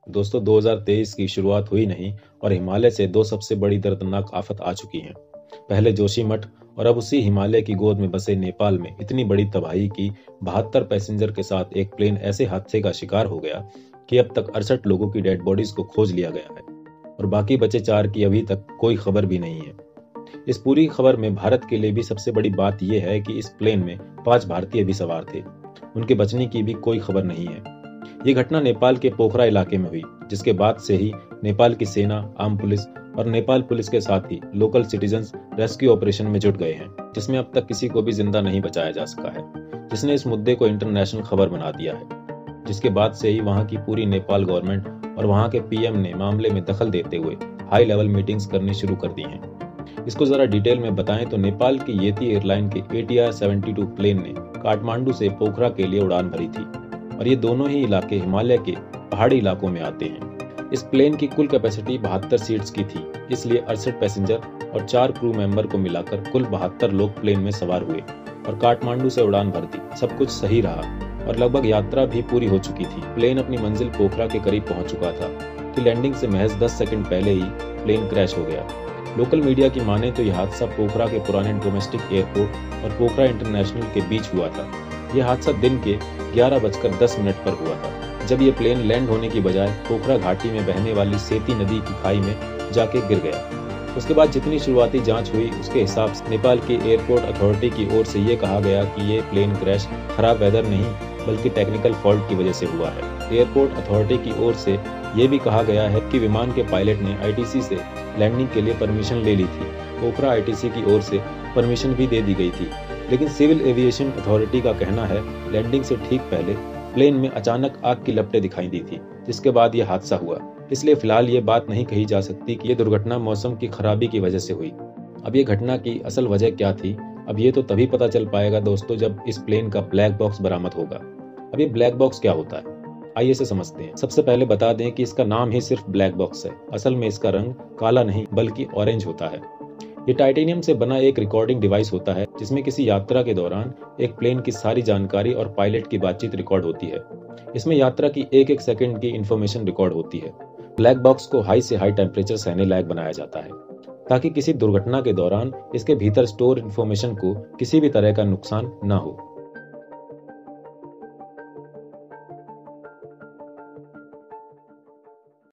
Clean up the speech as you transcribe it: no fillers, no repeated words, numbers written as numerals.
दोस्तों 2023 की शुरुआत हुई नहीं और हिमालय से दो सबसे बड़ी दर्दनाक आफत आ चुकी हैं। पहले जोशीमठ और अब उसी हिमालय की गोद में बसे नेपाल में इतनी बड़ी तबाही की 72 पैसेंजर के साथ एक प्लेन ऐसे हादसे का शिकार हो गया कि अब तक 68 लोगों की डेड बॉडीज को खोज लिया गया है और बाकी बचे 4 की अभी तक कोई खबर भी नहीं है। इस पूरी खबर में भारत के लिए भी सबसे बड़ी बात यह है कि इस प्लेन में 5 भारतीय भी सवार थे। उनके बचने की भी कोई खबर नहीं है। ये घटना नेपाल के पोखरा इलाके में हुई, जिसके बाद से ही नेपाल की सेना, आर्म पुलिस और नेपाल पुलिस के साथ ही लोकल सिटीजन्स रेस्क्यू ऑपरेशन में जुट गए हैं, जिसमें अब तक किसी को भी जिंदा नहीं बचाया जा सका है, जिसने इस मुद्दे को इंटरनेशनल खबर बना दिया है। जिसके बाद से ही वहां की पूरी नेपाल गवर्नमेंट और वहां के पीएम ने मामले में दखल देते हुए हाई लेवल मीटिंग्स करनी शुरू कर दी हैं। इसको जरा डिटेल में बताएं तो नेपाल की येती एयरलाइन के ATR 72 प्लेन ने काठमांडू से पोखरा के लिए उड़ान भरी थी और ये दोनों ही इलाके हिमालय के पहाड़ी इलाकों में आते हैं। इस प्लेन की कुल कैपेसिटी 72 सीट्स की थी, इसलिए 68 पैसेंजर और 4 क्रू मेंबर को मिलाकर कुल 72 लोग प्लेन में सवार हुए और काठमांडू से उड़ान भर दी। सब कुछ सही रहा और लगभग यात्रा भी पूरी हो चुकी थी। प्लेन अपनी मंजिल पोखरा के करीब पहुंच चुका था कि लैंडिंग से महज 10 सेकंड पहले ही प्लेन क्रैश हो गया। लोकल मीडिया की माने तो यह हादसा पोखरा के पुराने डोमेस्टिक एयरपोर्ट और पोखरा इंटरनेशनल के बीच हुआ था। यह हादसा दिन के 11:10 पर हुआ था, जब ये प्लेन लैंड होने की बजाय पोखरा घाटी में बहने वाली सेती नदी की खाई में जाके गिर गया। उसके बाद जितनी शुरुआती जांच हुई उसके हिसाब से नेपाल की एयरपोर्ट अथॉरिटी की ओर से ये कहा गया कि ये प्लेन क्रैश खराब वेदर नहीं बल्कि टेक्निकल फॉल्ट की वजह से हुआ है। एयरपोर्ट अथॉरिटी की ओर से ये भी कहा गया है कि विमान के पायलट ने ITC से लैंडिंग के लिए परमिशन ले ली थी। पोखरा ITC की ओर से परमिशन भी दे दी गई थी, लेकिन सिविल एविएशन अथॉरिटी का कहना है लैंडिंग से ठीक पहले प्लेन में अचानक आग की लपटें दिखाई दी थी, जिसके बाद यह हादसा हुआ। इसलिए फिलहाल ये बात नहीं कही जा सकती कि यह दुर्घटना मौसम की खराबी की वजह से हुई। अब ये घटना की असल वजह क्या थी, अब ये तो तभी पता चल पाएगा दोस्तों जब इस प्लेन का ब्लैक बॉक्स बरामद होगा। अब ये ब्लैक बॉक्स क्या होता है, आइए इसे समझते हैं। सबसे पहले बता दें कि इसका नाम ही सिर्फ ब्लैक बॉक्स है। असल में इसका रंग काला नहीं बल्कि ऑरेंज होता है। ये टाइटेनियम से बना एक रिकॉर्डिंग डिवाइस होता है, जिसमें किसी यात्रा के दौरान एक प्लेन की सारी जानकारी और पायलट की बातचीत रिकॉर्ड होती है। इसमें यात्रा की एक सेकंड की इंफॉर्मेशन रिकॉर्ड होती है। ब्लैक बॉक्स को हाई से हाई टेम्परेचर सहने लायक बनाया जाता है, ताकि किसी दुर्घटना के दौरान इसके भीतर स्टोर इंफॉर्मेशन को किसी भी तरह का नुकसान न हो।